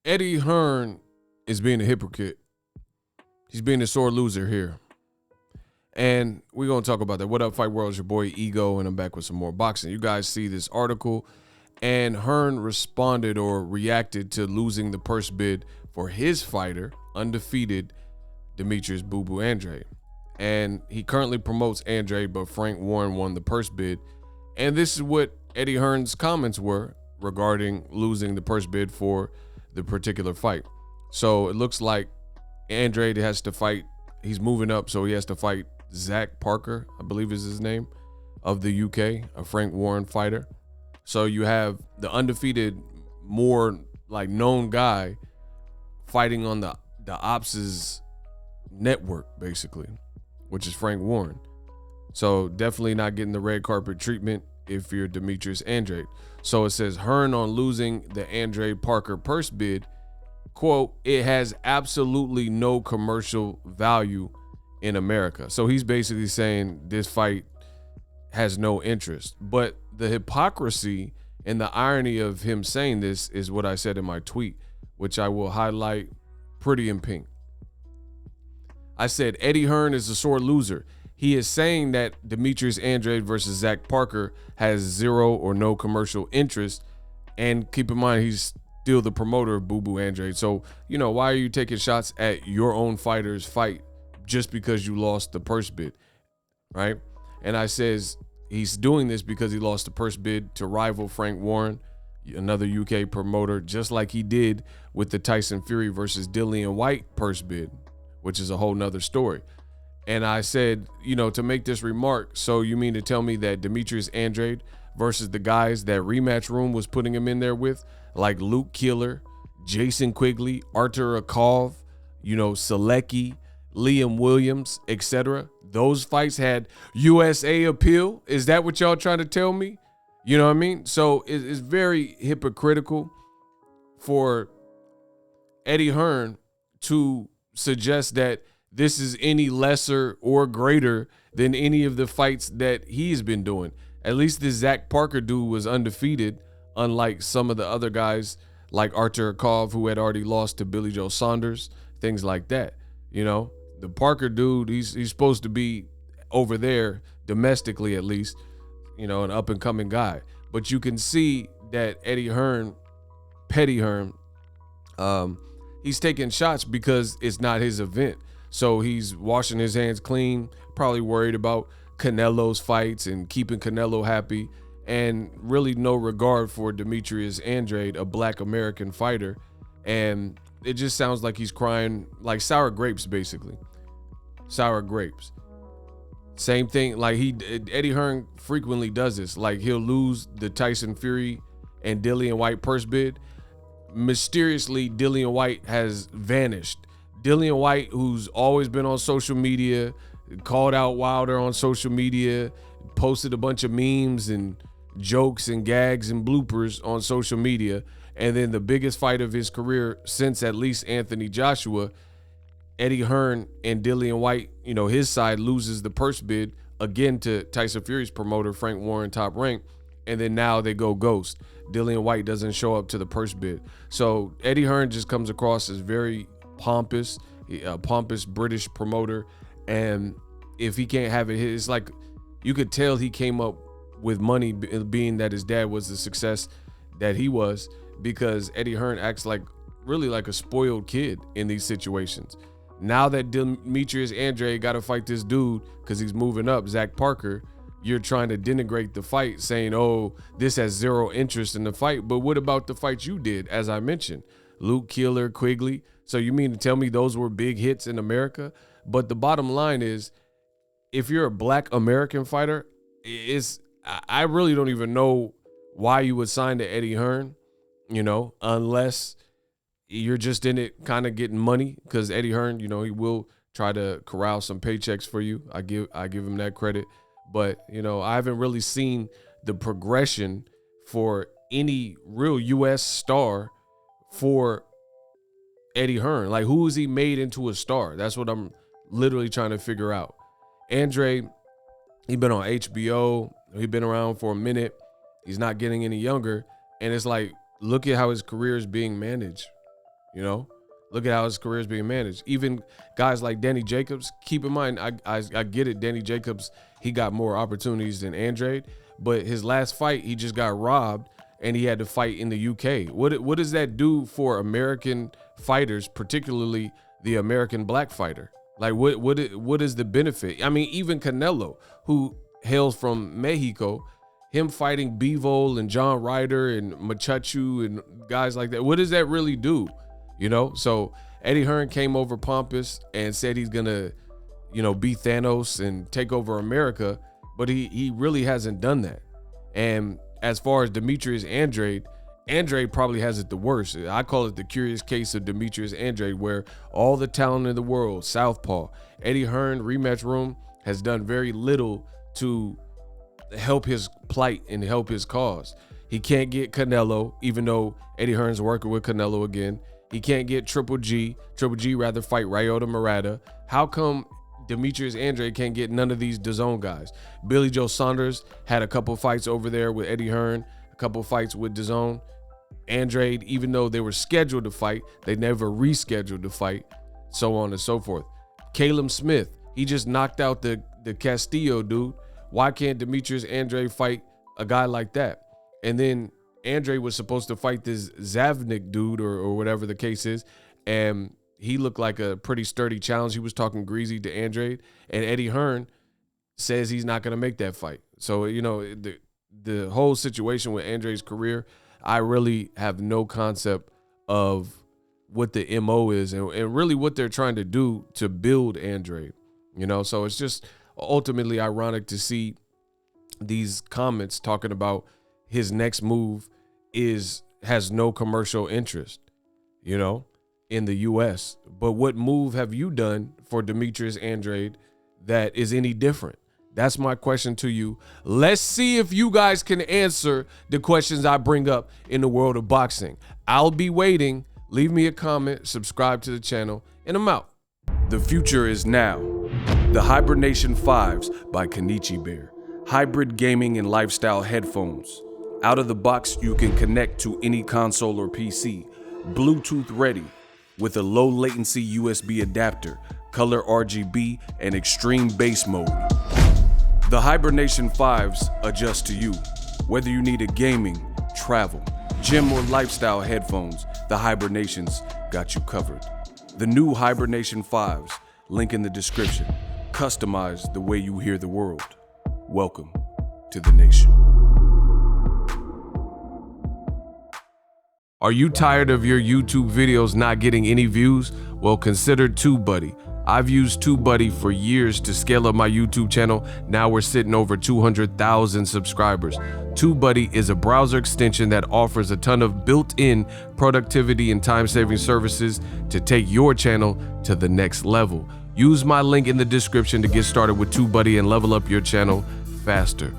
Eddie Hearn is being a hypocrite. He's being a sore loser here. And we're going to talk about that. What up, Fight World? It's your boy Ego, and I'm back with some more boxing. You guys see this article, and Hearn responded or reacted to losing the purse bid for his fighter, undefeated Demetrius Boo Boo Andrade. And he currently promotes Andrade, but Frank Warren won the purse bid. And this is what Eddie Hearn's comments were regarding losing the purse bid for the particular fight. So it looks like Andrade has to fight. He's moving up, so he has to fight Zach Parker, I believe is his name, of the UK, a Frank Warren fighter. So you have the undefeated, more like known guy fighting on the Ops' network, basically, which is Frank Warren. So definitely not getting the red carpet treatment if you're Demetrius Andrade. So it says Hearn on losing the Andrade Parker purse bid, quote, it has absolutely no commercial value in America. So he's basically saying this fight has no interest. But the hypocrisy and the irony of him saying this is what I said in my tweet, which I will highlight pretty in pink. I said Eddie Hearn is a sore loser. He is saying that Demetrius Andrade versus Zach Parker has zero or no commercial interest. And keep in mind, he's still the promoter of Boo Boo Andrade. So, why are you taking shots at your own fighter's fight just because you lost the purse bid, right? And I says he's doing this because he lost the purse bid to rival Frank Warren, another UK promoter, just like he did with the Tyson Fury versus Dillian White purse bid, which is a whole nother story. And I said, to make this remark, so you mean to tell me that Demetrius Andrade versus the guys that Rematch Room was putting him in there with, like Luke Keeler, Jason Quigley, Artur Akov, Selecki, Liam Williams, etc., those fights had USA appeal? Is that what y'all trying to tell me? You know what I mean? So it's very hypocritical for Eddie Hearn to suggest that this is any lesser or greater than any of the fights that he's been doing. At least this Zach Parker dude was undefeated, unlike some of the other guys like Artur Akov, who had already lost to Billy Joe Saunders, things like that. The Parker dude, he's supposed to be over there domestically, at least, an up and coming guy. But you can see that Eddie Hearn, Petty Hearn, he's taking shots because it's not his event. So he's washing his hands clean, probably worried about Canelo's fights and keeping Canelo happy, and really no regard for Demetrius Andrade, a black American fighter. And it just sounds like he's crying like sour grapes, basically. Sour grapes. Same thing, like Eddie Hearn frequently does this. Like he'll lose the Tyson Fury and Dillian White purse bid. Mysteriously, Dillian White has vanished. Dillian White, who's always been on social media, called out Wilder on social media, posted a bunch of memes and jokes and gags and bloopers on social media. And then the biggest fight of his career since at least Anthony Joshua, Eddie Hearn and Dillian White, his side loses the purse bid again to Tyson Fury's promoter, Frank Warren, Top Rank. And then now they go ghost. Dillian White doesn't show up to the purse bid. So Eddie Hearn just comes across as very pompous, a pompous British promoter. And if he can't have it, it's like you could tell he came up with money, being that his dad was the success that he was, because Eddie Hearn acts really like a spoiled kid in these situations. Now that Demetrius Andrade got to fight this dude because he's moving up, Zach Parker, you're trying to denigrate the fight, saying, oh, this has zero interest in the fight. But what about the fights you did, as I mentioned? Luke Keeler, Quigley. So you mean to tell me those were big hits in America? But the bottom line is, if you're a black American fighter, I really don't even know why you would sign to Eddie Hearn, unless you're just in it kind of getting money, because Eddie Hearn, he will try to corral some paychecks for you. I give him that credit. But, I haven't really seen the progression for any real U.S. star for Eddie Hearn. Like, who is he made into a star? That's what I'm literally trying to figure out. Andre, he been on HBO. He been around for a minute. He's not getting any younger. And it's like, look at how his career is being managed. You know, look at how his career is being managed. Even guys like Danny Jacobs, keep in mind, I get it. Danny Jacobs, he got more opportunities than Andrade, but his last fight, he just got robbed and he had to fight in the UK. What does that do for American fighters, particularly the American black fighter? Like what is the benefit? I mean, even Canelo, who hails from Mexico, him fighting Bivol and John Ryder and Machachu and guys like that, what does that really do? You know, so Eddie Hearn came over pompous and said he's gonna, you know, be Thanos and take over America, but he really hasn't done that. And as far as Demetrius Andrade probably has it the worst. I call it the curious case of Demetrius Andrade, where all the talent in the world, southpaw, Eddie Hearn, rematch room, has done very little to help his plight and help his cause. He can't get Canelo, even though Eddie Hearn's working with Canelo again. He can't get Triple G rather fight Ryota Murata. How come Demetrius Andrade can't get none of these DAZN guys? Billy Joe Saunders had a couple fights over there with Eddie Hearn, a couple fights with DAZN. Andrade, even though they were scheduled to fight, they never rescheduled to fight, so on and so forth. Caleb Smith, he just knocked out the Castillo dude. Why can't Demetrius Andrade fight a guy like that? And then Andrade was supposed to fight this Zavnik dude or whatever the case is, and he looked like a pretty sturdy challenge. He was talking greasy to Andrade, and Eddie Hearn says he's not going to make that fight. So, you know, the whole situation with Andrade's career, I really have no concept of what the MO is and really what they're trying to do to build Andrade, you know? So it's just ultimately ironic to see these comments talking about his next move has no commercial interest, you know, in the US. But what move have you done for Demetrius Andrade that is any different? That's my question to you. Let's see if you guys can answer the questions I bring up in the world of boxing. I'll be waiting. Leave me a comment, subscribe to the channel, and I'm out. The future is now. The Hibernation 5s by Kenichi Bear. Hybrid gaming and lifestyle headphones. Out of the box, you can connect to any console or PC. Bluetooth ready with a low latency USB adapter, color RGB, and extreme bass mode. The Hibernation 5s adjust to you. Whether you need a gaming, travel, gym, or lifestyle headphones, the Hibernations got you covered. The new Hibernation 5s, link in the description. Customize the way you hear the world. Welcome to the nation. Are you tired of your YouTube videos not getting any views? Well, consider TubeBuddy. I've used TubeBuddy for years to scale up my YouTube channel. Now we're sitting over 200,000 subscribers. TubeBuddy is a browser extension that offers a ton of built-in productivity and time-saving services to take your channel to the next level. Use my link in the description to get started with TubeBuddy and level up your channel faster.